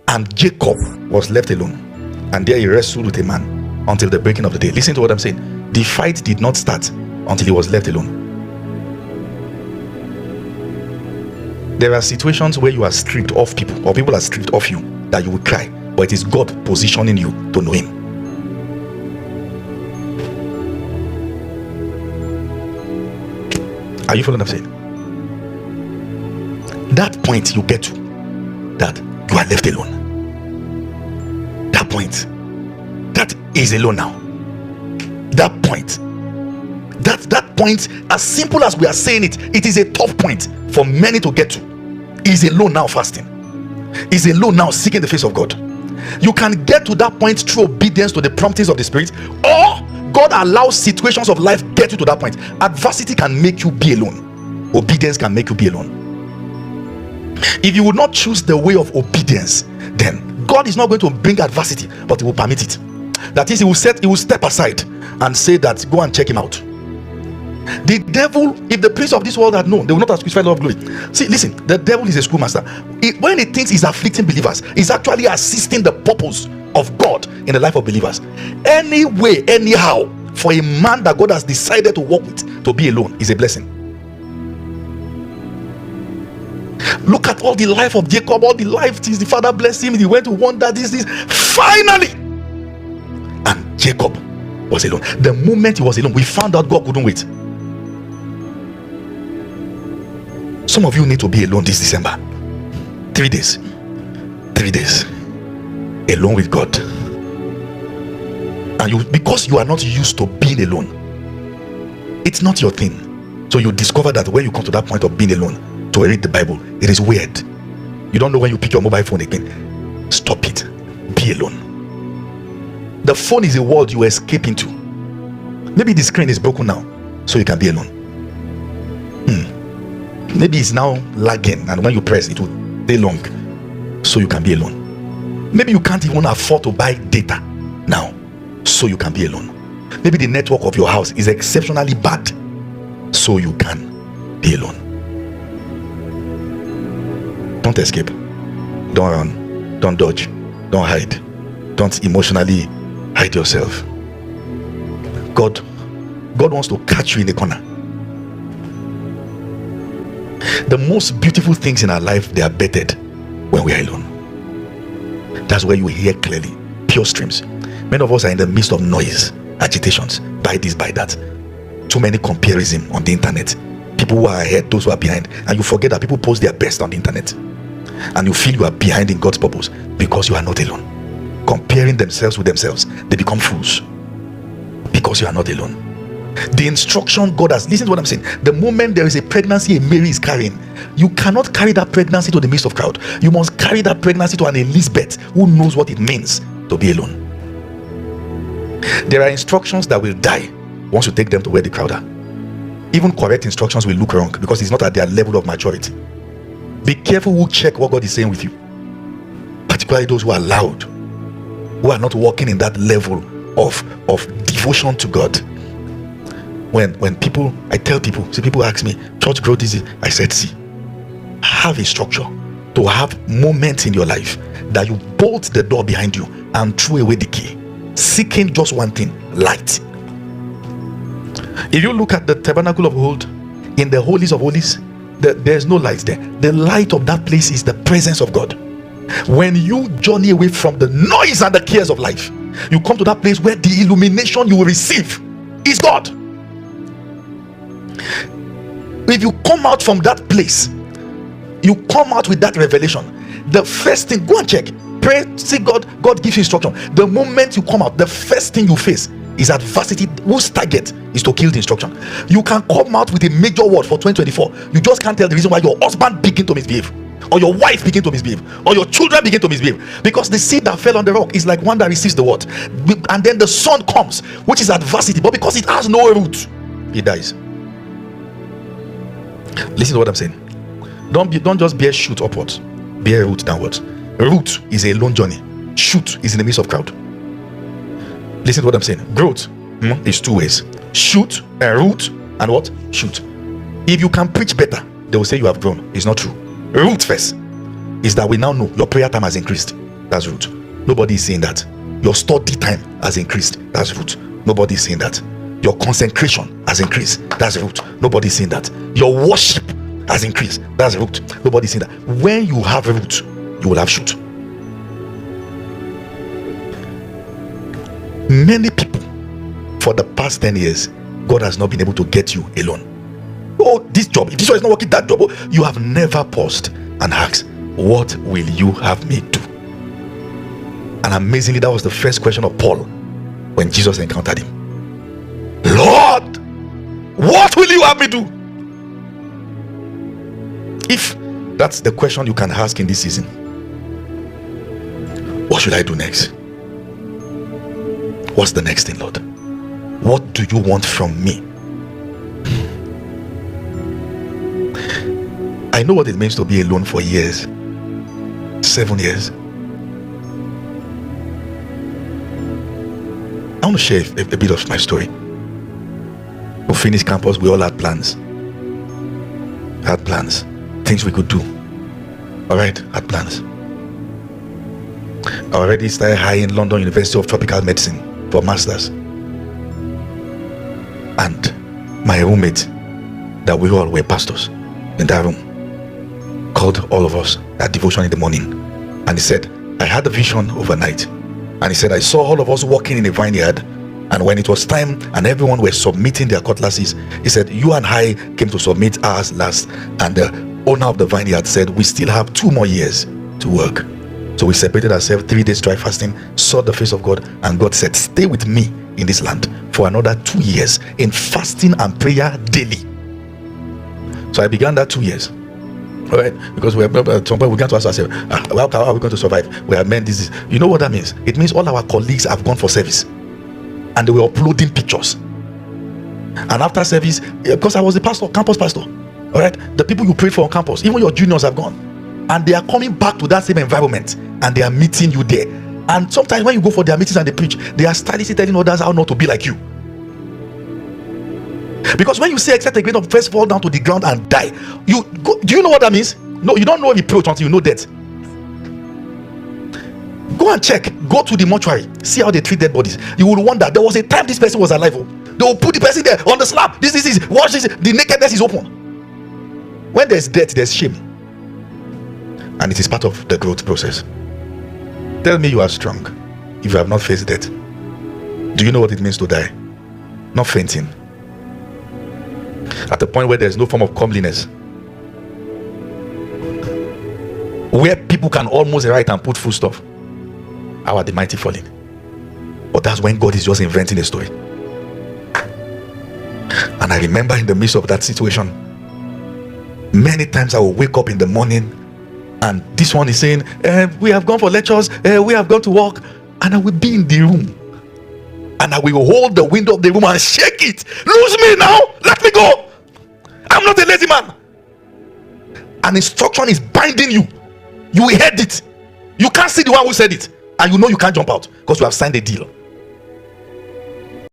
And Jacob was left alone, and there he wrestled with a man until the breaking of the day. Listen to what I'm saying. The fight did not start until he was left alone. There are situations where you are stripped off people, or people are stripped off you, that you will cry, but it is God positioning you to know him. Are you following what I'm saying? That point you get to, that you are left alone. That point, that is alone now. That point, that point, as simple as we are saying it, it is a tough point for many to get to. Is alone now fasting. Is alone now seeking the face of God. You can get to that point through obedience to the promptings of the Spirit, or God allows situations of life get you to that point. Adversity can make you be alone. Obedience can make you be alone. If you would not choose the way of obedience, then God is not going to bring adversity, but he will permit it. That is, he will step aside and say that go and check him out. The devil, if the prince of this world had known, they will not have crucified the Lord of glory. See, listen, the devil is a schoolmaster. When he thinks he's afflicting believers, he's actually assisting the purpose of God in the life of believers. Any way, anyhow, for a man that God has decided to walk with to be alone is a blessing. Look at all the life of Jacob, all the life since the father blessed him, he went to wonder this. Finally, and Jacob was alone. The moment he was alone, we found out God couldn't wait. Some of you need to be alone this December. 3 days. 3 days. Alone with God. And you, because you are not used to being alone, it's not your thing. So you discover that when you come to that point of being alone to read the Bible, it is weird. You don't know when you pick your mobile phone again. Stop it. Be alone. The phone is a world you escape into. Maybe the screen is broken now, so you can be alone. Maybe it's now lagging, and when you press it will stay long, so you can be alone. Maybe you can't even afford to buy data now, so you can be alone. Maybe the network of your house is exceptionally bad, so you can be alone. Don't escape. Don't run. Don't dodge. Don't hide. Don't emotionally hide yourself. God wants to catch you in the corner. The most beautiful things in our life, they are bettered when we are alone. That's where you hear clearly, pure streams. Many of us are in the midst of noise, agitations, by this, by that. Too many comparison on the internet. People who are ahead, those who are behind, and you forget that people post their best on the internet, and you feel you are behind in God's purpose because you are not alone. Comparing themselves with themselves, they become fools because you are not alone. The instruction God has, listen to what I'm saying. The moment there is a pregnancy a Mary is carrying, you cannot carry that pregnancy to the midst of crowd. You must carry that pregnancy to an Elizabeth who knows what it means to be alone. There are instructions that will die once you take them to where the crowd are. Even correct instructions will look wrong because it's not at their level of maturity. Be careful who check what God is saying with you, particularly those who are loud, who are not walking in that level of devotion to God. When people, I tell people, see, people ask me, church growth is it? I said, see, have a structure to have moments in your life that you bolt the door behind you and throw away the key, seeking just one thing: light. If you look at the tabernacle of old, in the holies of holies, there's no light there. The light of that place is the presence of God. When you journey away from the noise and the cares of life, you come to that place where the illumination you will receive is God. If you come out from that place, you come out with that revelation. The first thing, go and check, pray, see God gives you instruction. The moment you come out, the first thing you face is adversity, whose target is to kill the instruction. You can come out with a major word for 2024. You just can't tell the reason why your husband begin to misbehave, or your wife begin to misbehave, or your children begin to misbehave, because the seed that fell on the rock is like one that receives the word, and then the sun comes, which is adversity, but because it has no root, it dies. Listen to what I'm saying. Don't just bear shoot upwards, bear root downwards. Root is a lone journey, shoot is in the midst of crowd. Listen to what I'm saying. Growth is two ways: shoot and root, and what? Shoot. If you can preach better, they will say you have grown. It's not true. Root first is that we now know your prayer time has increased. That's root. Nobody is saying that. Your study time has increased. That's root. Nobody is saying that. Your consecration has increased. That's root. Nobody is saying that. Your worship has increased. That's root. Nobody is saying that. When you have root, you will have shoot. Many people for the past 10 years, God has not been able to get you alone. Oh, this job, if this one is not working, that job. You have never paused and asked, what will you have me do? And amazingly, that was the first question of Paul when Jesus encountered him. Lord, what will you have me do? If that's the question you can ask in this season, what should I do next? What's the next thing, Lord? What do you want from me? I know what it means to be alone for years. 7 years. I want to share a bit of my story. We finished campus, we all had plans. Things we could do. Alright, had plans. I already started high in London University of Tropical Medicine for masters. And my roommate, that we all were pastors in that room, called all of us at devotion in the morning, and he said, I had a vision overnight, and he said, I saw all of us walking in a vineyard, and when it was time and everyone were submitting their cutlasses, he said, you and I came to submit ours last, and the owner of the vineyard said, we still have 2 more years to work. So we separated ourselves, 3 days dry fasting, sought the face of God, and God said, stay with me in this land for another 2 years in fasting and prayer daily. So I began that 2 years. All right, because at some point we began to ask ourselves, how are we going to survive? We have men, this is, you know what that means? It means all our colleagues have gone for service, and they were uploading pictures. And after service, because I was the pastor, campus pastor, all right, the people you prayed for on campus, even your juniors have gone, and they are coming back to that same environment, and they are meeting you there. And sometimes when you go for their meetings and they preach, they are stylishly telling others how not to be like you. Because when you say except the grain of first fall down to the ground and die, you go, do you know what that means? No, you don't know the approach until you know that. Go and check, go to the mortuary, see how they treat dead bodies. You will wonder, there was a time this person was alive. They will put the person there on the slab. This is watch this, the nakedness is open. When there's death, there's shame, and it is part of the growth process. Tell me you are strong if you have not faced death. Do you know what it means to die? Not fainting. At the point where there's no form of comeliness, where people can almost write and put full stop. How are the mighty falling? But that's when God is just inventing a story. And I remember in the midst of that situation, many times I will wake up in the morning and this one is saying, we have gone for lectures, we have gone to work, and I will be in the room and I will hold the window of the room and shake it. Lose me now, let me go. I'm not a lazy man. An instruction is binding you. You will head it. You can't see the one who said it, and you know you can't jump out because you have signed a deal.